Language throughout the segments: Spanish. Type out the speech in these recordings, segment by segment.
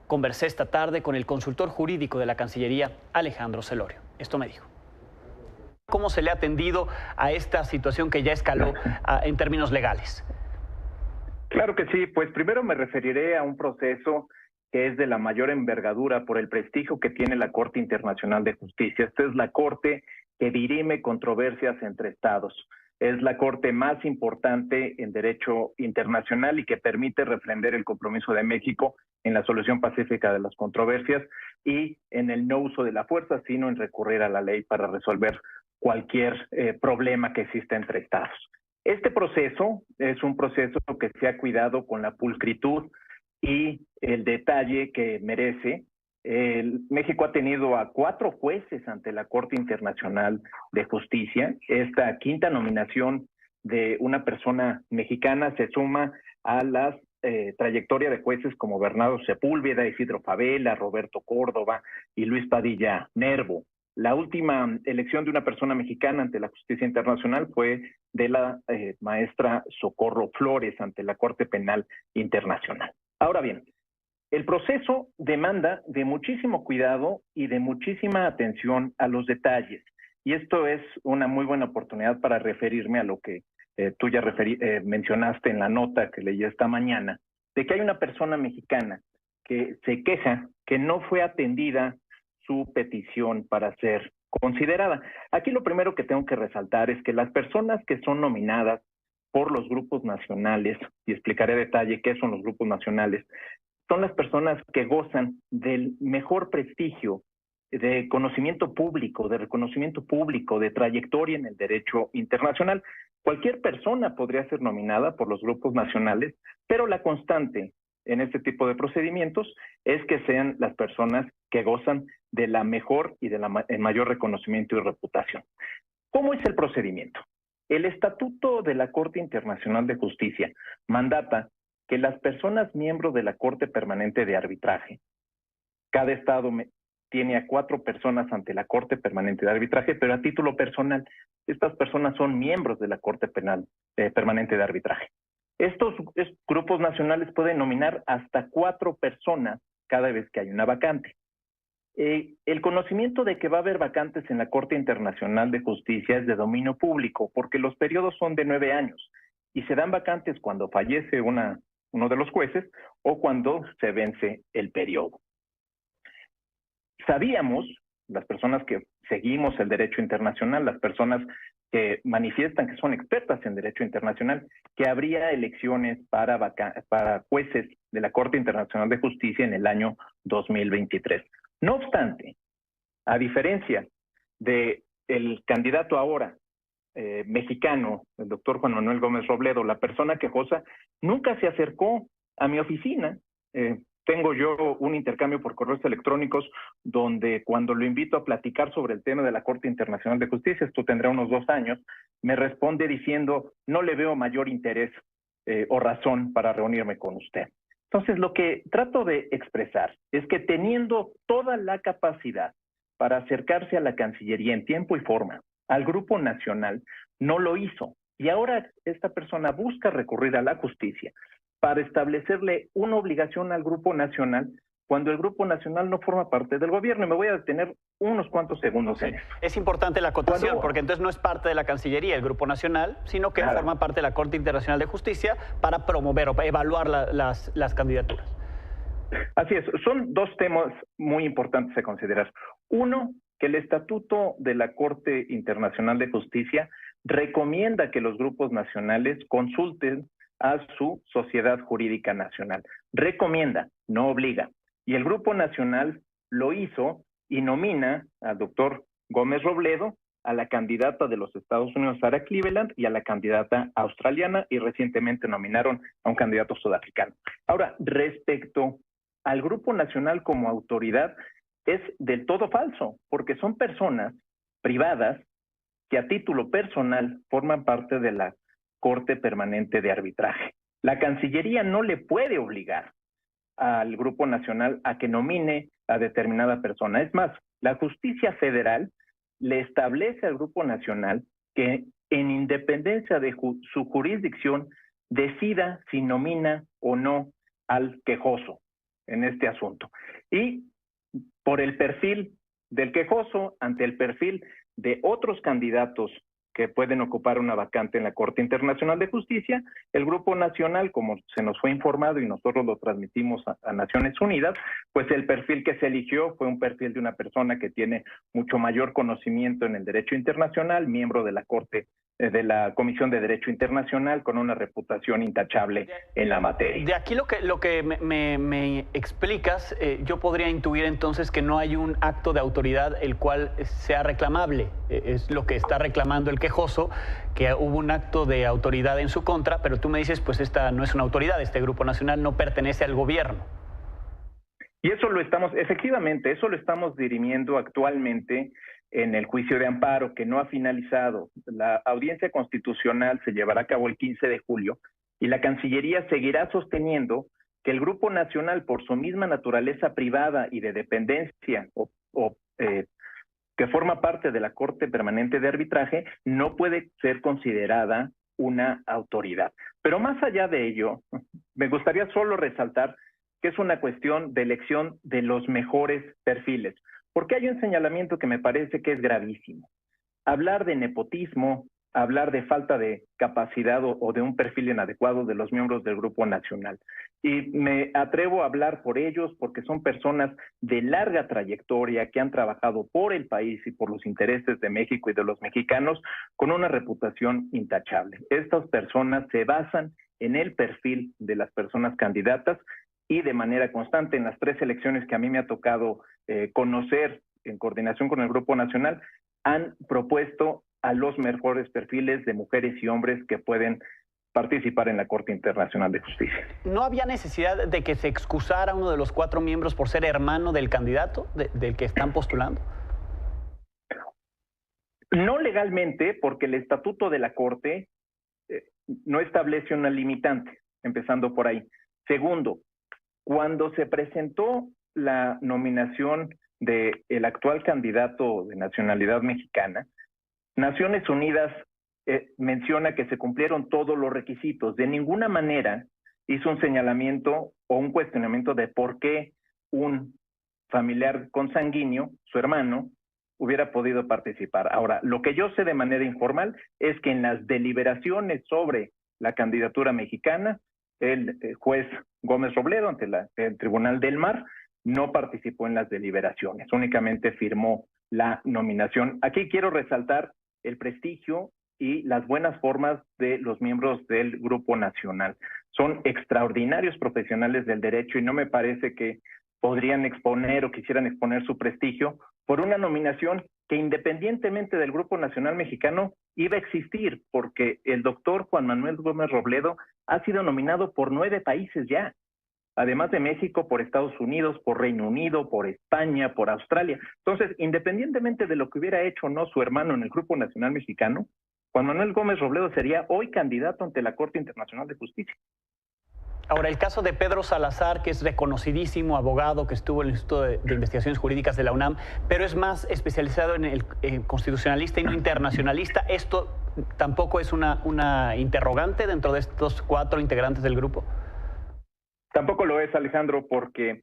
Conversé esta tarde con el consultor jurídico de la Cancillería, Alejandro Celorio. Esto me dijo. ¿Cómo se le ha atendido a esta situación que ya escaló en términos legales? Claro que sí, pues primero me referiré a un proceso que es de la mayor envergadura por el prestigio que tiene la Corte Internacional de Justicia. Esta es la Corte que dirime controversias entre estados. Es la corte más importante en derecho internacional y que permite refrender el compromiso de México en la solución pacífica de las controversias y en el no uso de la fuerza, sino en recurrir a la ley para resolver cualquier problema que exista entre estados. Este proceso es un proceso que se ha cuidado con la pulcritud y el detalle que merece. México ha tenido a 4 jueces ante la Corte Internacional de Justicia. Esta quinta nominación de una persona mexicana se suma a la trayectoria de jueces como Bernardo Sepúlveda, Isidro Fabela, Roberto Córdoba y Luis Padilla Nervo. La última elección de una persona mexicana ante la justicia internacional fue de la maestra Socorro Flores ante la Corte Penal Internacional. Ahora bien, el proceso demanda de muchísimo cuidado y de muchísima atención a los detalles. Y esto es una muy buena oportunidad para referirme a lo que tú ya mencionaste en la nota que leí esta mañana, de que hay una persona mexicana que se queja que no fue atendida su petición para ser considerada. Aquí lo primero que tengo que resaltar es que las personas que son nominadas por los grupos nacionales, y explicaré a detalle qué son los grupos nacionales, son las personas que gozan del mejor prestigio de conocimiento público, de reconocimiento público, de trayectoria en el derecho internacional. Cualquier persona podría ser nominada por los grupos nacionales, pero la constante en este tipo de procedimientos es que sean las personas que gozan de la mejor y de el mayor reconocimiento y reputación. ¿Cómo es el procedimiento? El Estatuto de la Corte Internacional de Justicia mandata que las personas miembros de la Corte Permanente de Arbitraje, cada estado tiene a 4 personas ante la Corte Permanente de Arbitraje, pero a título personal, estas personas son miembros de la Corte Permanente de Arbitraje. Estos grupos nacionales pueden nominar hasta 4 personas cada vez que hay una vacante. El conocimiento de que va a haber vacantes en la Corte Internacional de Justicia es de dominio público, porque los periodos son de 9 años y se dan vacantes cuando fallece uno de los jueces o cuando se vence el periodo. Sabíamos, las personas que seguimos el derecho internacional, las personas que manifiestan que son expertas en derecho internacional, que habría elecciones para jueces de la Corte Internacional de Justicia en el año 2023. No obstante, a diferencia del candidato ahora mexicano, el doctor Juan Manuel Gómez Robledo, la persona quejosa nunca se acercó a mi oficina. Tengo yo un intercambio por correos electrónicos donde cuando lo invito a platicar sobre el tema de la Corte Internacional de Justicia, esto tendrá unos 2 años, me responde diciendo, no le veo mayor interés o razón para reunirme con usted. Entonces, lo que trato de expresar es que teniendo toda la capacidad para acercarse a la Cancillería en tiempo y forma, al Grupo Nacional, no lo hizo. Y ahora esta persona busca recurrir a la justicia para establecerle una obligación al Grupo Nacional cuando el Grupo Nacional no forma parte del gobierno. Y me voy a detener unos cuantos segundos en esto. Es importante la acotación, porque entonces no es parte de la Cancillería, el Grupo Nacional, sino que forma parte de la Corte Internacional de Justicia para promover o para evaluar las candidaturas. Así es, son 2 temas muy importantes a considerar. Uno, que el Estatuto de la Corte Internacional de Justicia recomienda que los grupos nacionales consulten a su sociedad jurídica nacional. Recomienda, no obliga. Y el Grupo Nacional lo hizo y nomina al doctor Gómez Robledo, a la candidata de los Estados Unidos, Sarah Cleveland, y a la candidata australiana, y recientemente nominaron a un candidato sudafricano. Ahora, respecto al Grupo Nacional como autoridad, es del todo falso, porque son personas privadas que a título personal forman parte de la Corte Permanente de Arbitraje. La Cancillería no le puede obligar al Grupo Nacional a que nomine a determinada persona. Es más, la justicia federal le establece al Grupo Nacional que en independencia de su jurisdicción decida si nomina o no al quejoso. en este asunto. Y por el perfil del quejoso ante el perfil de otros candidatos que pueden ocupar una vacante en la Corte Internacional de Justicia, el Grupo Nacional, como se nos fue informado y nosotros lo transmitimos a Naciones Unidas, pues el perfil que se eligió fue un perfil de una persona que tiene mucho mayor conocimiento en el derecho internacional, miembro de la Corte, de la Comisión de Derecho Internacional, con una reputación intachable en la materia. De aquí lo que me explicas, yo podría intuir entonces que no hay un acto de autoridad el cual sea reclamable. Es lo que está reclamando el quejoso, que hubo un acto de autoridad en su contra, pero tú me dices, pues esta no es una autoridad, este Grupo Nacional no pertenece al gobierno. Y eso lo estamos, efectivamente, eso lo estamos dirimiendo actualmente en el juicio de amparo, que no ha finalizado. La audiencia constitucional se llevará a cabo el 15 de julio y la Cancillería seguirá sosteniendo que el Grupo Nacional, por su misma naturaleza privada y de dependencia que forma parte de la Corte Permanente de Arbitraje, no puede ser considerada una autoridad. Pero más allá de ello, me gustaría solo resaltar que es una cuestión de elección de los mejores perfiles, porque hay un señalamiento que me parece que es gravísimo. Hablar de nepotismo, hablar de falta de capacidad o de un perfil inadecuado de los miembros del Grupo Nacional. Y me atrevo a hablar por ellos porque son personas de larga trayectoria que han trabajado por el país y por los intereses de México y de los mexicanos con una reputación intachable. Estas personas se basan en el perfil de las personas candidatas y de manera constante en las 3 elecciones que a mí me ha tocado conocer en coordinación con el Grupo Nacional, han propuesto a los mejores perfiles de mujeres y hombres que pueden participar en la Corte Internacional de Justicia. ¿No había necesidad de que se excusara uno de los 4 miembros por ser hermano del candidato, del que están postulando? No legalmente, porque el estatuto de la Corte no establece una limitante, empezando por ahí. Segundo, cuando se presentó la nominación del actual candidato de nacionalidad mexicana, Naciones Unidas menciona que se cumplieron todos los requisitos. De ninguna manera hizo un señalamiento o un cuestionamiento de por qué un familiar consanguíneo, su hermano, hubiera podido participar. Ahora, lo que yo sé de manera informal es que en las deliberaciones sobre la candidatura mexicana, el juez Gómez Robledo ante el Tribunal del Mar no participó en las deliberaciones, únicamente firmó la nominación. Aquí quiero resaltar el prestigio y las buenas formas de los miembros del Grupo Nacional. Son extraordinarios profesionales del derecho y no me parece que podrían exponer o quisieran exponer su prestigio por una nominación que independientemente del Grupo Nacional Mexicano iba a existir, porque el doctor Juan Manuel Gómez Robledo ha sido nominado por 9 países ya, además de México, por Estados Unidos, por Reino Unido, por España, por Australia. Entonces, independientemente de lo que hubiera hecho o no su hermano en el Grupo Nacional Mexicano, Juan Manuel Gómez Robledo sería hoy candidato ante la Corte Internacional de Justicia. Ahora, el caso de Pedro Salazar, que es reconocidísimo abogado, que estuvo en el Instituto de Investigaciones Jurídicas de la UNAM, pero es más especializado en el constitucionalista y no internacionalista. ¿Esto tampoco es una interrogante dentro de estos 4 integrantes del grupo? Tampoco lo es, Alejandro, porque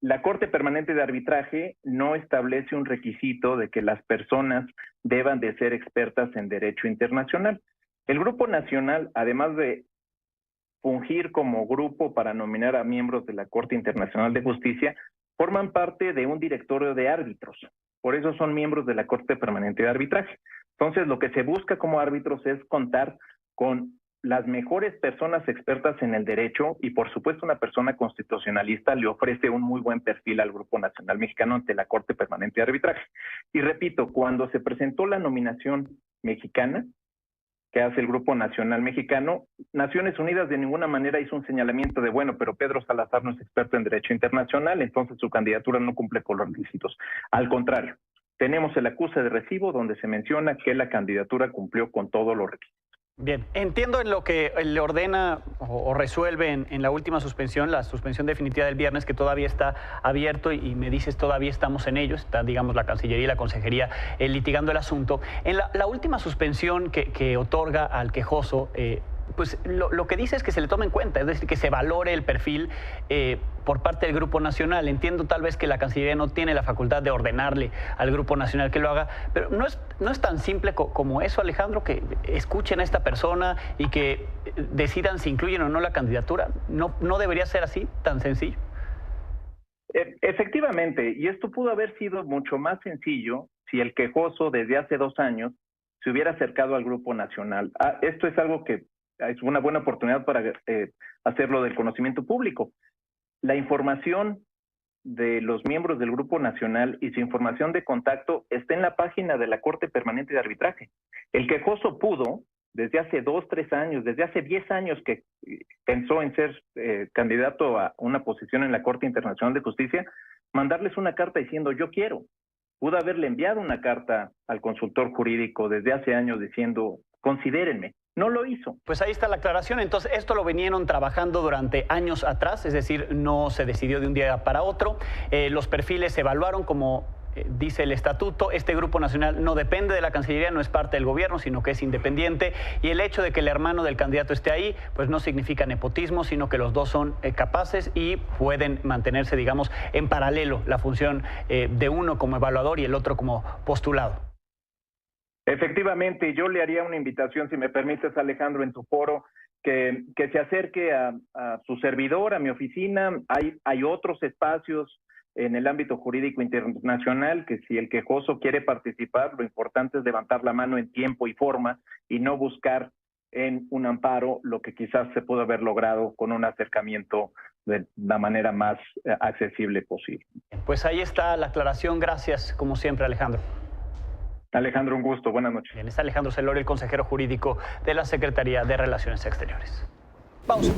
la Corte Permanente de Arbitraje no establece un requisito de que las personas deban de ser expertas en derecho internacional. El Grupo Nacional, además de fungir como grupo para nominar a miembros de la Corte Internacional de Justicia, forman parte de un directorio de árbitros. Por eso son miembros de la Corte Permanente de Arbitraje. Entonces, lo que se busca como árbitros es contar con las mejores personas expertas en el derecho y, por supuesto, una persona constitucionalista le ofrece un muy buen perfil al Grupo Nacional Mexicano ante la Corte Permanente de Arbitraje. Y repito, cuando se presentó la nominación mexicana, que hace el Grupo Nacional Mexicano, Naciones Unidas de ninguna manera hizo un señalamiento de, bueno, pero Pedro Salazar no es experto en derecho internacional, entonces su candidatura no cumple con los requisitos. Al contrario, tenemos el acuse de recibo donde se menciona que la candidatura cumplió con todos los requisitos. Bien, entiendo en lo que le ordena o resuelve en la última suspensión, la suspensión definitiva del viernes, que todavía está abierto y me dices todavía estamos en ello, está, digamos, la Cancillería y la Consejería litigando el asunto. En la última suspensión que otorga al quejoso, pues lo que dice es que se le tome en cuenta, es decir, que se valore el perfil por parte del Grupo Nacional. Entiendo tal vez que la Cancillería no tiene la facultad de ordenarle al Grupo Nacional que lo haga, pero no es tan simple como eso, Alejandro, que escuchen a esta persona y que decidan si incluyen o no la candidatura. No debería ser así, tan sencillo. Efectivamente, y esto pudo haber sido mucho más sencillo si el quejoso desde hace 2 años se hubiera acercado al Grupo Nacional. Esto es algo que es una buena oportunidad para hacerlo del conocimiento público. La información de los miembros del Grupo Nacional y su información de contacto está en la página de la Corte Permanente de Arbitraje. El quejoso pudo, desde hace 2, 3 años, desde hace 10 años que pensó en ser candidato a una posición en la Corte Internacional de Justicia, mandarles una carta diciendo yo quiero. Pudo haberle enviado una carta al consultor jurídico desde hace años diciendo considérenme. No lo hizo. Pues ahí está la aclaración. Entonces, esto lo vinieron trabajando durante años atrás, es decir, no se decidió de un día para otro. Los perfiles se evaluaron como dice el estatuto. Este Grupo Nacional no depende de la Cancillería, no es parte del gobierno, sino que es independiente. Y el hecho de que el hermano del candidato esté ahí, pues no significa nepotismo, sino que los dos son capaces y pueden mantenerse, digamos, en paralelo la función de uno como evaluador y el otro como postulado. Efectivamente, yo le haría una invitación, si me permites, Alejandro, en tu foro, que se acerque a su servidor, a mi oficina. Hay otros espacios en el ámbito jurídico internacional que si el quejoso quiere participar, lo importante es levantar la mano en tiempo y forma y no buscar en un amparo lo que quizás se pudo haber logrado con un acercamiento de la manera más accesible posible. Pues ahí está la aclaración. Gracias, como siempre, Alejandro. Alejandro, un gusto. Buenas noches. Bien, está Alejandro Celorio, el consejero jurídico de la Secretaría de Relaciones Exteriores. Pausa.